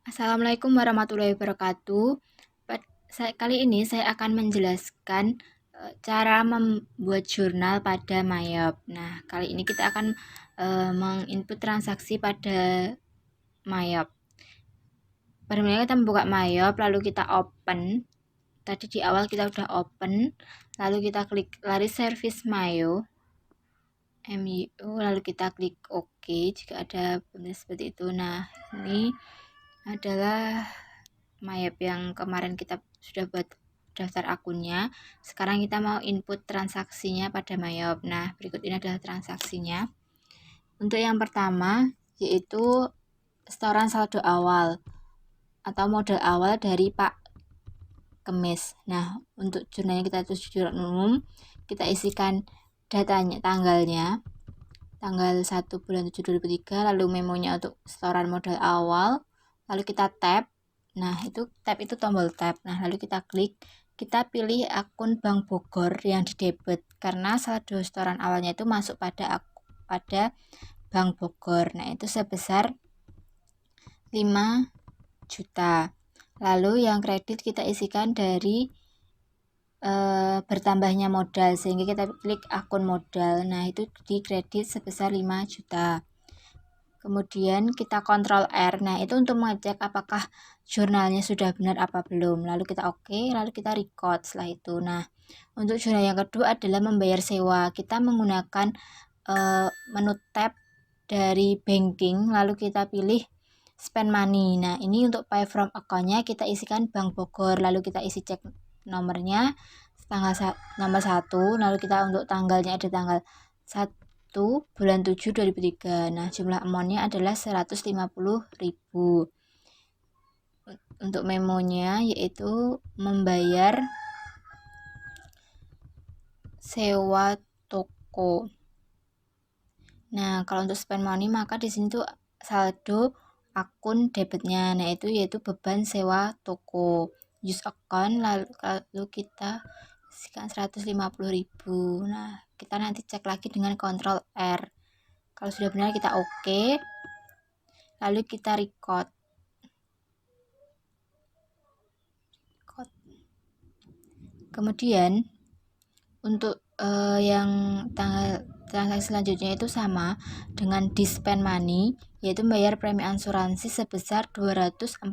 Assalamualaikum warahmatullahi wabarakatuh. Kali ini saya akan menjelaskan cara membuat jurnal pada Mayop. Nah, kali ini kita akan menginput transaksi pada Mayop. Pertama kita membuka Mayop, lalu kita open. Tadi di awal kita udah open, lalu kita klik lari service Mayo, lalu kita klik OK jika ada benda seperti itu. Nah, ini adalah Mayop yang kemarin kita sudah buat daftar akunnya. Sekarang kita mau input transaksinya pada Mayop. Nah, berikut ini adalah transaksinya. Untuk yang pertama yaitu setoran saldo awal atau modal awal dari Pak Kemis. Nah, untuk jurnalnya kita tulis jurnal umum, kita isikan datanya, tanggal 1 bulan 7 2003, lalu memonya untuk setoran modal awal, lalu kita tab. Nah, tab itu tombol tab. Nah, lalu kita klik, kita pilih akun Bank Bogor yang di debit karena saldo setoran awalnya itu masuk pada Bank Bogor. Nah, itu sebesar 5 juta. Lalu yang kredit kita isikan dari bertambahnya modal, sehingga kita klik akun modal. Nah, itu di kredit sebesar 5 juta. Kemudian kita kontrol R. Nah, itu untuk mengecek apakah jurnalnya sudah benar apa belum. Lalu kita oke, lalu kita record setelah itu. Nah, untuk jurnal yang kedua adalah membayar sewa. Kita menggunakan menu tab dari banking, lalu kita pilih spend money. Nah, ini untuk pay from account-nya kita isikan Bank Bogor, lalu kita isi cek nomornya nomor 1, lalu kita untuk tanggalnya ada tanggal 1 bulan 7 2003. Nah, jumlah amount-nya adalah 150.000. Untuk memonya yaitu membayar sewa toko. Nah, kalau untuk spend money maka di sini tuh saldo akun debitnya. Nah, itu yaitu beban sewa toko. Use account lalu kita isikan 150.000. Nah, kita nanti cek lagi dengan kontrol R. Kalau sudah benar kita oke. Lalu kita record. Kemudian untuk yang transaksi selanjutnya itu sama dengan di spend money, yaitu membayar premi asuransi sebesar 240.000.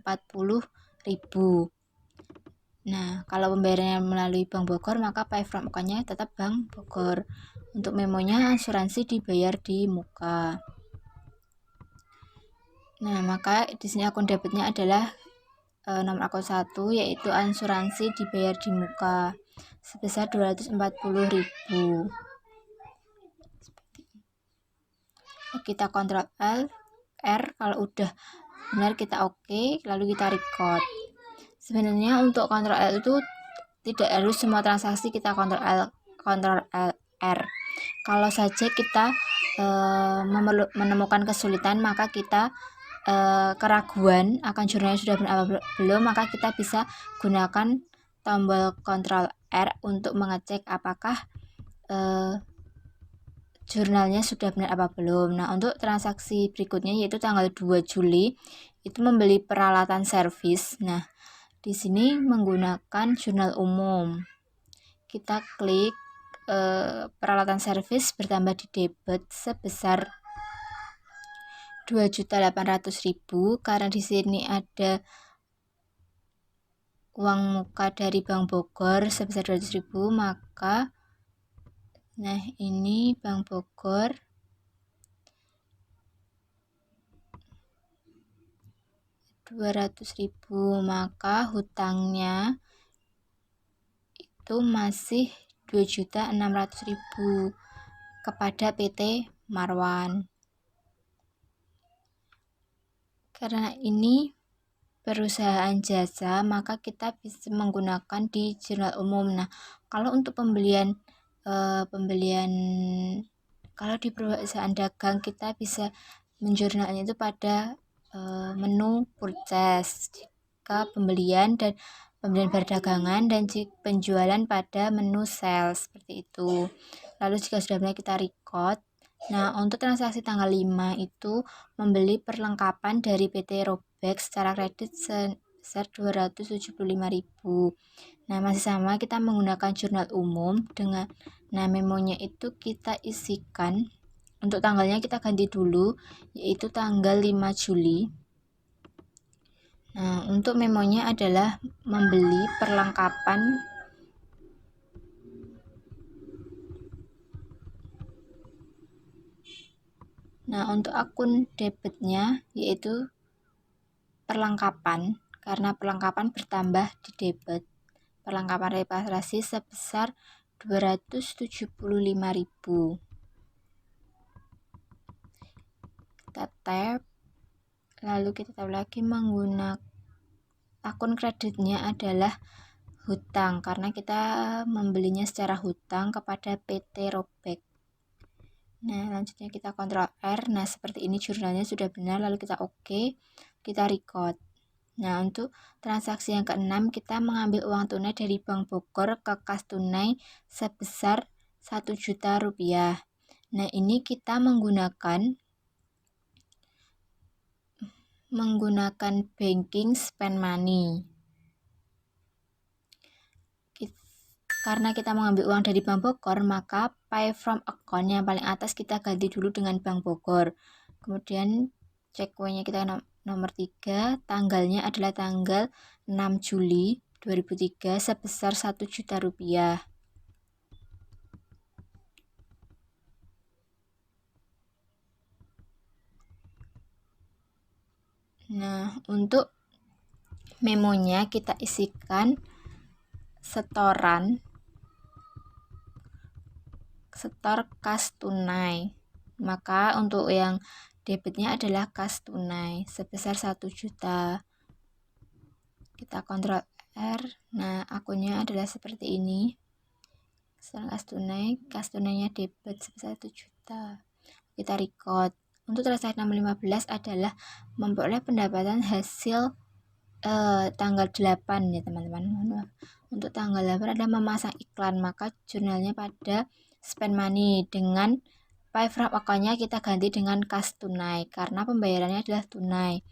Nah, kalau pembayarannya melalui Bank Bogor maka pay from account-nya tetap Bank Bogor. Untuk memonya asuransi dibayar di muka. Nah, maka di sini akun debitnya adalah nomor akun 1, yaitu asuransi dibayar di muka sebesar 240.000. Kita kontrol R, kalau udah benar kita oke, lalu kita record. Sebenarnya untuk kontrol L itu tidak harus semua transaksi kita kontrol R. Kalau saja kita menemukan kesulitan, maka kita keraguan akan jurnalnya sudah benar apa belum, maka kita bisa gunakan tombol kontrol R untuk mengecek apakah jurnalnya sudah benar apa belum. Nah, untuk transaksi berikutnya yaitu tanggal 2 Juli itu membeli peralatan servis. Nah, di sini menggunakan jurnal umum. Kita klik peralatan servis bertambah di debit sebesar 2.800.000 karena di sini ada uang muka dari Bank Bogor sebesar 200.000, maka nah ini Bank Bogor 200.000, maka hutangnya itu masih 2.600.000 kepada PT Marwan. Karena ini perusahaan jasa, maka kita bisa menggunakan di jurnal umum. Nah, kalau untuk pembelian kalau di perusahaan dagang kita bisa menjurnalnya itu pada menu purchase jika pembelian perdagangan, dan penjualan pada menu sales seperti itu. Lalu jika sudah mulai kita record, Nah, untuk transaksi tanggal 5 itu membeli perlengkapan dari PT Robex secara kredit sebesar 275.000. Nah, masih sama kita menggunakan jurnal umum dengan memonya itu kita isikan untuk tanggalnya kita ganti dulu yaitu tanggal 5 Juli. Nah, untuk memonya adalah membeli perlengkapan Nah, untuk akun debitnya yaitu perlengkapan, karena perlengkapan bertambah di debit. Perlengkapan reparasi sebesar 275.000. Kita tap, lalu kita tap lagi menggunakan akun kreditnya adalah hutang, karena kita membelinya secara hutang kepada PT Robex. Nah, selanjutnya kita Ctrl R. Nah, seperti ini jurnalnya sudah benar, lalu kita OK, kita record. Nah, untuk transaksi yang keenam, kita mengambil uang tunai dari Bank Bogor ke kas tunai sebesar 1 juta rupiah. Nah, ini kita menggunakan banking spend money. Karena kita mengambil uang dari Bank Bogor, maka pay from account yang paling atas kita ganti dulu dengan Bank Bogor. Kemudian ceknya kita nomor 3, tanggalnya adalah tanggal 6 Juli 2003 sebesar 1 juta rupiah. Nah, untuk memonya kita isikan setor kas tunai. Maka untuk yang debitnya adalah kas tunai sebesar 1 juta. Kita Ctrl R. Nah, akunnya adalah seperti ini. Kas tunainya debit sebesar 1 juta. Kita record. Untuk transaksi 615 adalah memperoleh pendapatan hasil tanggal 8 ya teman-teman. Untuk tanggal 8 adalah memasang iklan, maka jurnalnya pada spend money dengan pay from account-nya kita ganti dengan kas tunai karena pembayarannya adalah tunai.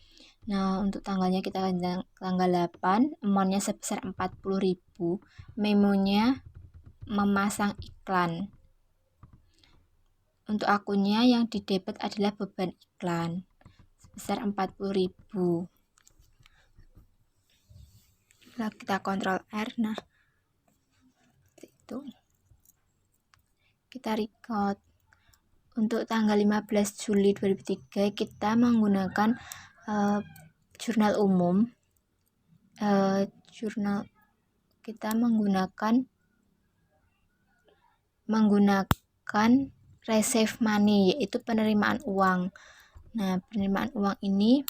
Nah, untuk tanggalnya kita ganti tanggal 8, amount-nya sebesar 40.000, memonya memasang iklan. Untuk akunnya yang di debit adalah beban iklan sebesar 40.000. Lalu kita Ctrl R. Nah, itu kita record. Untuk tanggal 15 Juli 2003 kita menggunakan jurnal umum. Kita menggunakan receive money, yaitu penerimaan uang. Nah, penerimaan uang ini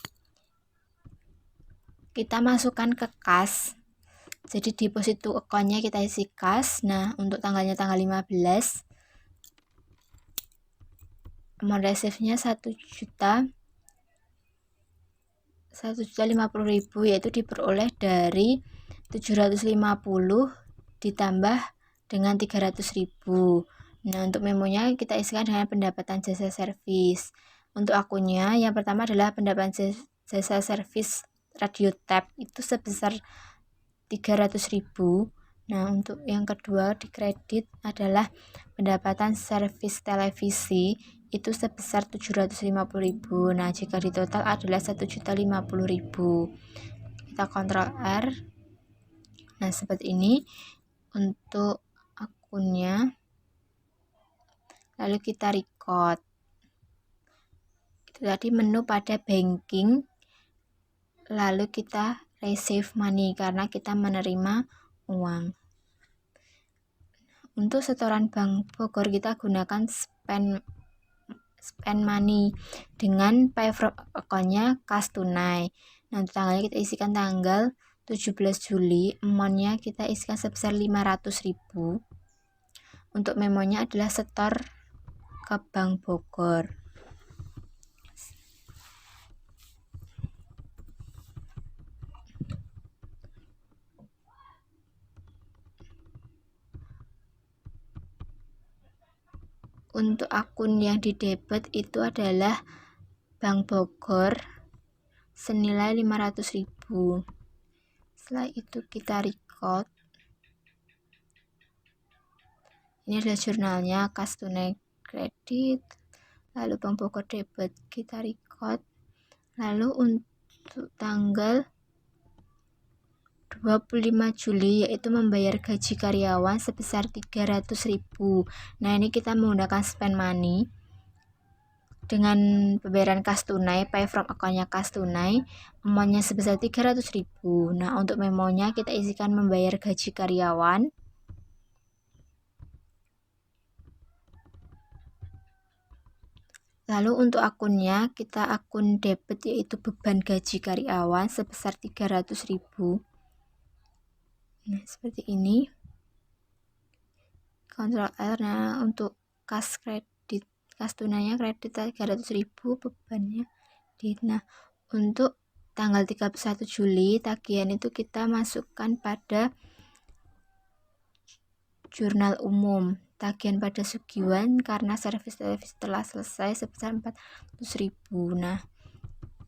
kita masukkan ke kas. Jadi deposito account-nya kita isi kas. Nah, untuk tanggalnya tanggal 15. Amount receive-nya 1.050.000, yaitu diperoleh dari 750 ditambah dengan 300.000. Nah, untuk memonya kita isikan dengan pendapatan jasa servis. Untuk akunnya yang pertama adalah pendapatan jasa servis radio tap itu sebesar 300.000. Nah, untuk yang kedua di kredit adalah pendapatan servis televisi itu sebesar 750.000. Nah, jika di total adalah 1.050.000. Kita Ctrl R. Nah, seperti ini untuk akunnya. Lalu kita record. Itu tadi menu pada banking. Lalu kita receive money karena kita menerima uang. Untuk setoran Bank Bogor kita gunakan spend money dengan pay from account-nya kas tunai. Nah, tanggalnya kita isikan tanggal 17 Juli, amount-nya kita isikan sebesar 500.000. Untuk memonya adalah setor ke Bank Bogor. untuk akun yang di debit itu adalah Bank Bogor senilai 500.000. Setelah itu kita record. Ini adalah jurnalnya, kas tunai kredit, lalu Bank Bogor debit, kita record. Lalu untuk tanggal 25 Juli yaitu membayar gaji karyawan sebesar 300.000. Nah, ini kita menggunakan spend money dengan pembayaran kas tunai, pay from account-nya kas tunai, amount-nya sebesar 300.000. Nah, untuk memonya kita isikan membayar gaji karyawan. Lalu untuk akunnya, kita akun debit yaitu beban gaji karyawan sebesar 300.000. Nah, seperti ini. Ctrl R. Nah, untuk kas kredit, kas tunainya kredit 300.000, bebannya di. Nah, untuk tanggal 31 Juli tagihan itu kita masukkan pada jurnal umum. Tagihan pada Sugiwan karena servis televisi telah selesai sebesar 400.000. Nah,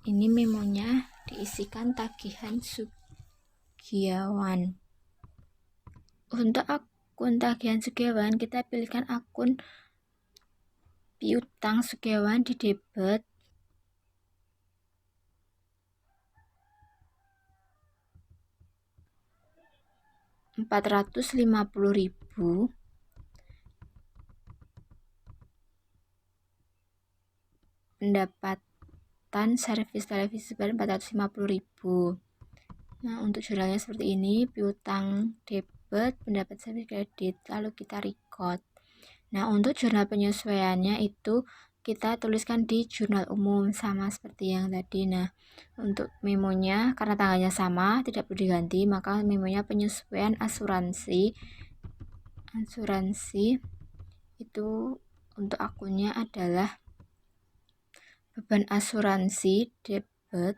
ini memonya diisikan tagihan Sugiawan. Untuk akun tagihan Sugiawan, kita pilihkan akun piutang Sugiawan di debit. Rp450.000. Pendapatan servis televisi sebesar 450.000. Nah, untuk jurnalnya seperti ini, piutang debit, pendapat servis kredit, lalu kita record. Nah, untuk jurnal penyesuaiannya itu kita tuliskan di jurnal umum sama seperti yang tadi. Nah, untuk memonya karena tanggalnya sama tidak perlu diganti, maka memonya penyesuaian asuransi itu untuk akunnya adalah beban asuransi debit,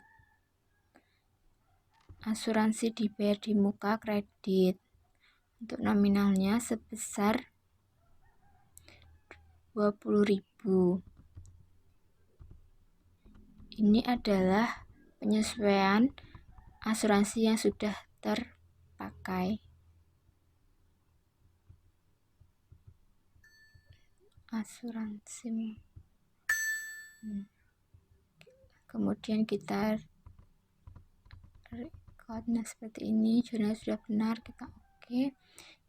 asuransi dibayar di muka kredit. Untuk nominalnya sebesar 20.000. Ini adalah penyesuaian asuransi yang sudah terpakai. Asuransi. Kemudian kita record. Nah, seperti ini jurnal sudah benar, kita oke.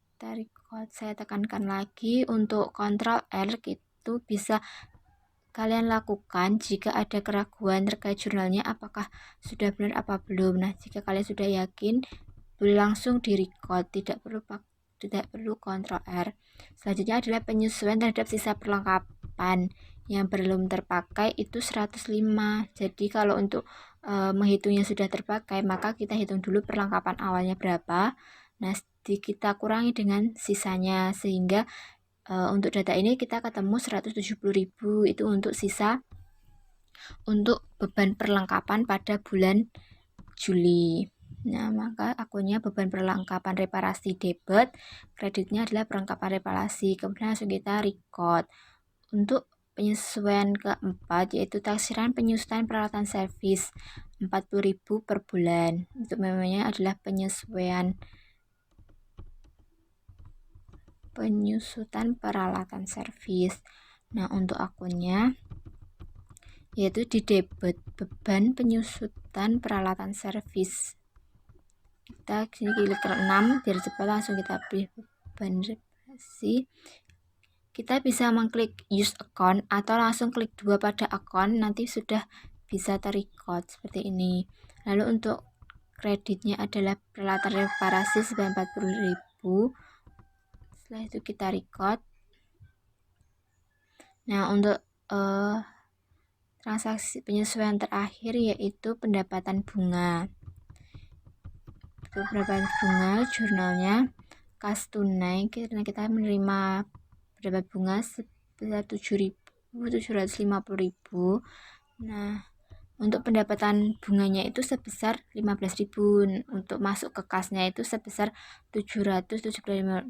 Kita record. Saya tekankan lagi untuk Ctrl R itu bisa kalian lakukan jika ada keraguan terkait jurnalnya apakah sudah benar apa belum. Nah, jika kalian sudah yakin, boleh langsung di record, tidak perlu Ctrl R. Selanjutnya adalah penyesuaian terhadap sisa perlengkapan yang belum terpakai itu 105. Jadi kalau untuk menghitungnya sudah terpakai, maka kita hitung dulu perlengkapan awalnya berapa. Nah, kita kurangi dengan sisanya sehingga untuk data ini kita ketemu 170.000 itu untuk sisa untuk beban perlengkapan pada bulan Juli. Nah, maka akunnya beban perlengkapan reparasi debit, kreditnya adalah perlengkapan reparasi. Kemudian langsung kita record. Untuk penyesuaian keempat yaitu taksiran penyusutan peralatan servis 40.000 per bulan. Untuk memonya adalah penyusutan peralatan servis. Nah, untuk akunnya yaitu di debit beban penyusutan peralatan servis. Kita sini klik 6 biar cepat, langsung kita pilih beban reparasi. Kita bisa mengklik use account atau langsung klik 2 pada account, nanti sudah bisa terrecord seperti ini. Lalu untuk kreditnya adalah peralatan reparasi sebanyak 40.000. Setelah itu kita record. Nah, untuk transaksi penyesuaian terakhir yaitu pendapatan bunga. Untuk pendapatan bunga jurnalnya kas tunai karena kita menerima pendapat bunga sebesar 7.750.000. Nah, Untuk pendapatan bunganya itu sebesar 15.000, untuk masuk ke kasnya itu sebesar 775.000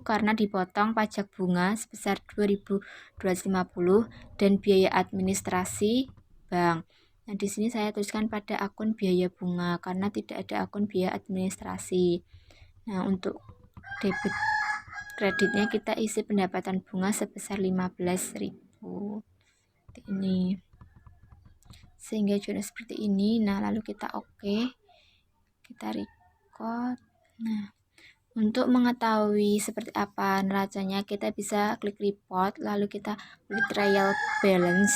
karena dipotong pajak bunga sebesar 2.250 dan biaya administrasi bank. Nah, di sini saya tuliskan pada akun biaya bunga karena tidak ada akun biaya administrasi. Nah, untuk debit kreditnya kita isi pendapatan bunga sebesar 15.000. Seperti ini. Sehingga sudah seperti ini. Nah, lalu kita kita record. Nah, untuk mengetahui seperti apa neracanya, kita bisa klik report, lalu kita klik trial balance.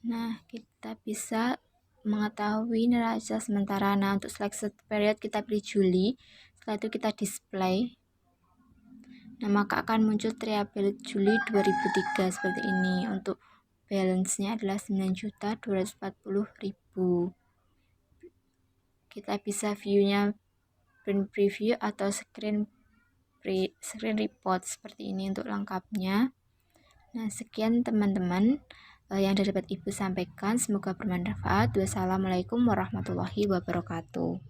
Nah, kita bisa mengetahui neraca sementara. Nah, untuk selected period kita pilih Juli, setelah itu kita display. Nah, maka akan muncul trial Juli 2003 seperti ini. Untuk balance-nya adalah 9.240.000. Kita bisa view-nya print preview atau screen report seperti ini untuk lengkapnya. Nah, sekian teman-teman yang dapat Ibu sampaikan. Semoga bermanfaat. Wassalamualaikum warahmatullahi wabarakatuh.